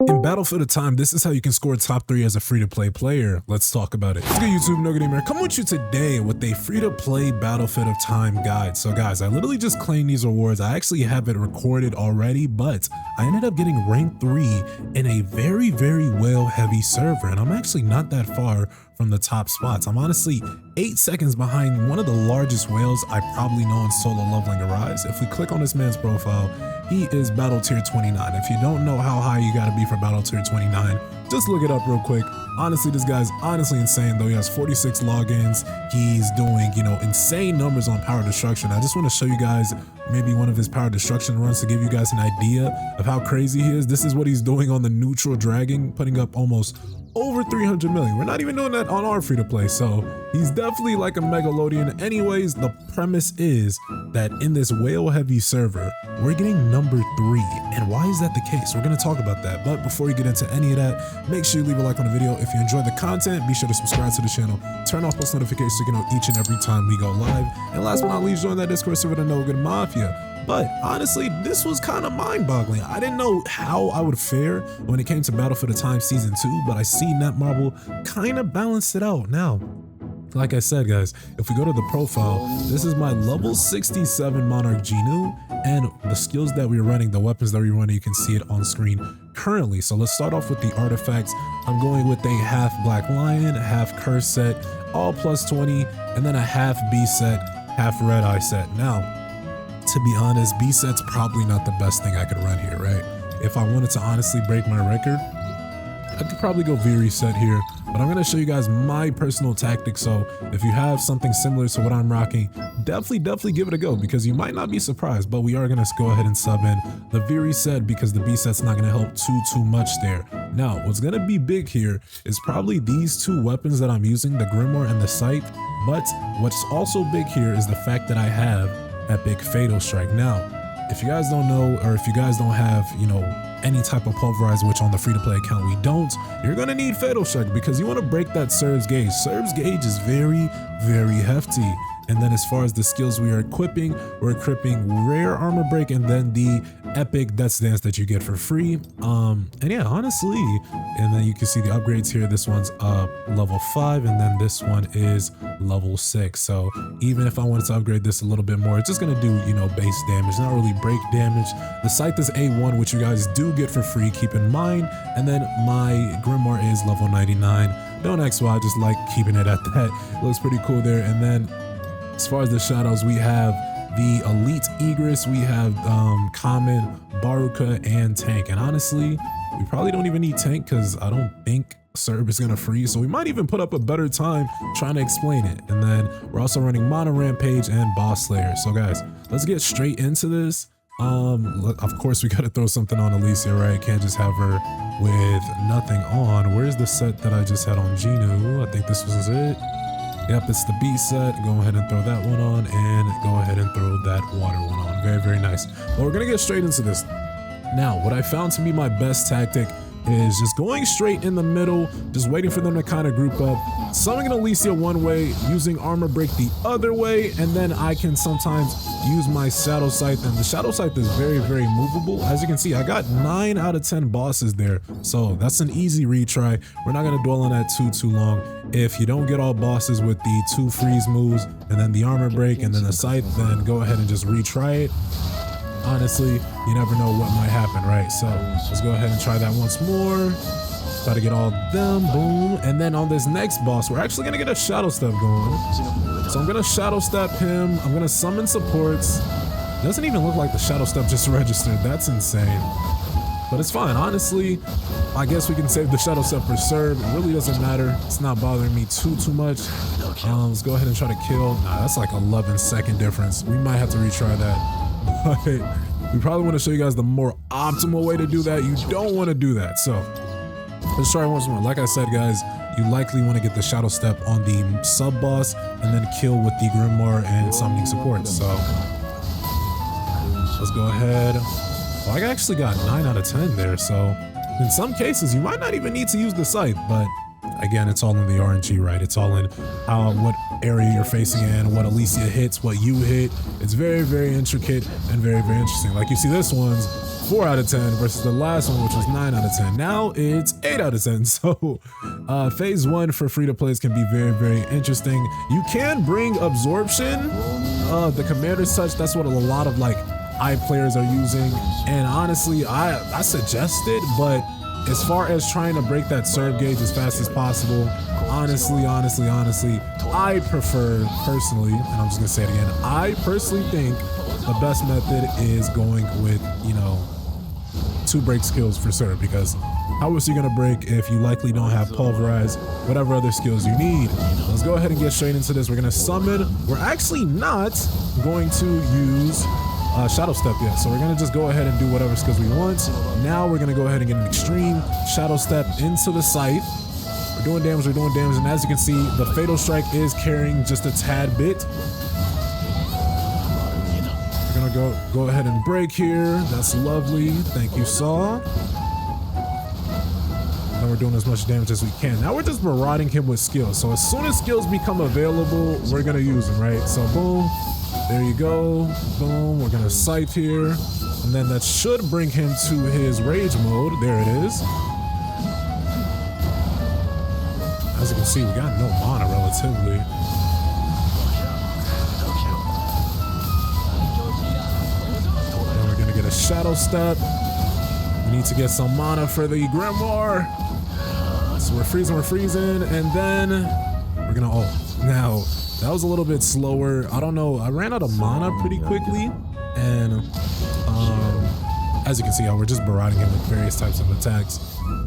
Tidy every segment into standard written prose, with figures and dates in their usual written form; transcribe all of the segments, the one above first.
In Battlefield of Time, this is how you can score top 3 as a free-to-play player. Let's talk about it. What's good, YouTube? NoGoodEman coming with you today with a free-to-play Battlefield of Time guide. So guys, I literally just claimed these rewards. I actually have it recorded already, but I ended up getting rank 3 in a very, very whale-heavy server, and I'm actually not that far from the top spots. I'm honestly 8 seconds behind one of the largest whales I probably know in solo leveling Arise. If we click on this man's profile, he is battle tier 29. If you don't know how high you gotta be for battle tier 29, just look it up real quick. Honestly, this guy's honestly insane though. He has 46 logins. He's doing, insane numbers on power destruction. I just want to show you guys maybe one of his power destruction runs to give you guys an idea of how crazy he is. This is what he's doing on the neutral dragon, putting up almost over 300 million. We're not even doing that on our free-to-play, so he's definitely like a megalodian. Anyways, the premise is that in this whale-heavy server, we're getting number 3. And why is that the case? We're going to talk about that. But before you get into any of that, make sure you leave a like on the video. If you enjoy the content, be sure to subscribe to the channel. Turn off post notifications so you can know each and every time we go live. And last but not least, join that Discord server to NoGoodEman Mafia. But honestly, this was kind of mind-boggling. I didn't know how I would fare when it came to Battlefield of Time Season 2, but I see Netmarble kind of balanced it out. Now, like I said, guys, if we go to the profile, this is my level 67 Monarch Genu, and the skills that we're running, the weapons that we're running, you can see it on screen currently. So let's start off with the artifacts. I'm going with a half Black Lion, half Curse set, all plus 20, and then a half B set, half Red Eye set. Now, to be honest, B set's probably not the best thing I could run here, right? If I wanted to honestly break my record, I could probably go V set here, but I'm gonna show you guys my personal tactic. So if you have something similar to what I'm rocking, definitely give it a go, because you might not be surprised. But we are gonna go ahead and sub in the V set because the B set's not gonna help too much there. Now, what's gonna be big here is probably these 2 weapons that I'm using, the Grimoire and the Scythe. But what's also big here is the fact that I have Epic Fatal Strike. Now, if you guys don't know, or if you guys don't have, any type of pulverize, which on the free-to-play account we don't, you're gonna need Fatal Strike because you want to break that Cerberus gauge. Cerberus gauge is very, very hefty. And then as far as the skills we are equipping, we're equipping rare armor break and then the epic death dance that you get for free. And yeah, honestly, and then you can see the upgrades here. This one's level 5, and then this one is level 6. So even if I wanted to upgrade this a little bit more, it's just gonna do, base damage, not really break damage. The Scythe is A1, which you guys do get for free, keep in mind. And then my Grimoire is level 99. Don't ask why, I just like keeping it at that. It looks pretty cool there. And then as far as the shadows, we have the Elite Egress, we have Common, Baruka, and Tank. And honestly, we probably don't even need Tank because I don't think Cerberus is going to freeze. So we might even put up a better time trying to explain it. And then we're also running Mono Rampage and Boss Slayer. So guys, let's get straight into this. Of course, we got to throw something on Alicia, right? Can't just have her with nothing on. Where's the set that I just had on Genu? I think this was it. Yep, it's the B set. Go ahead and throw that one on, and go ahead and throw that water one on. Very, very nice. Well, we're gonna get straight into this. Now, what I found to be my best tactic is just going straight in the middle, just waiting for them to kind of group up, summoning Alicia one way, using armor break the other way, and then I can sometimes use my Shadow Scythe, and the Shadow Scythe is very, very movable. As you can see, I got 9 out of 10 bosses there, so that's an easy retry. We're not going to dwell on that too long. If you don't get all bosses with the 2 freeze moves, and then the armor break, and then the Scythe, then go ahead and just retry it. Honestly, you never know what might happen, right? So let's go ahead and try that once more. Try to get all of them, boom. And then on this next boss, we're actually gonna get a shadow step going. So I'm gonna shadow step him. I'm gonna summon supports. Doesn't even look like the shadow step just registered. That's insane. But it's fine, honestly. I guess we can save the shadow step for Cerb. It really doesn't matter. It's not bothering me too much. Let's go ahead and try to kill. Nah, that's like 11-second difference. We might have to retry that. But we probably want to show you guys the more optimal way to do that. You don't want to do that. So let's try once more. Like I said, guys, you likely want to get the shadow step on the sub boss and then kill with the Grimoire and summoning supports. So let's go ahead. Well, I actually got 9 out of 10 there. So in some cases, you might not even need to use the Scythe, but again, it's all in the RNG, right? It's all in what area you're facing in, what Alicia hits, what you hit. It's very, very intricate and very, very interesting. Like you see this one's 4 out of 10 versus the last one, which was 9 out of 10. Now it's 8 out of 10. So phase 1 for free to plays can be very, very interesting. You can bring absorption, the commander's touch. That's what a lot of like players are using. And honestly, I suggest it, but as far as trying to break that serve gauge as fast as possible, honestly, I prefer personally, and I'm just gonna say it again, I personally think the best method is going with, you know, 2 break skills for serve, because how else are you gonna break if you likely don't have pulverize, whatever other skills you need? Let's go ahead and get straight into this. We're gonna summon. We're actually not going to use Shadow Step yet, so we're gonna just go ahead and do whatever skills we want. Now we're gonna go ahead and get an extreme Shadow Step into the site. We're doing damage, and as you can see, the Fatal Strike is carrying just a tad bit. We're gonna go ahead and break here. That's lovely. Thank you, Saw. Now we're doing as much damage as we can. Now we're just marauding him with skills. So as soon as skills become available, we're gonna use them, right? So boom. There you go. Boom. We're gonna scythe here. And then that should bring him to his rage mode. There it is. As you can see, we got no mana relatively. Then we're gonna get a Shadow Step. We need to get some mana for the Grimoire. So we're freezing. And then we're gonna, now, that was a little bit slower. I don't know. I ran out of mana pretty quickly. And as you can see, we're just barraging him with various types of attacks.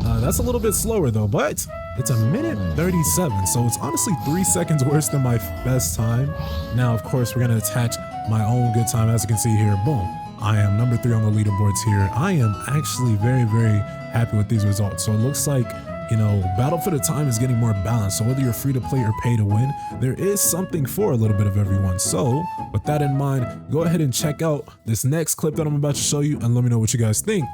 That's a little bit slower though, but it's a minute 37. So it's honestly 3 seconds worse than my best time. Now, of course, we're going to attach my own good time. As you can see here, boom. I am number 3 on the leaderboards here. I am actually very, very happy with these results. So it looks like, you know, Battle for the Time is getting more balanced. So whether you're free to play or pay to win, there is something for a little bit of everyone. So with that in mind, go ahead and check out this next clip that I'm about to show you and let me know what you guys think.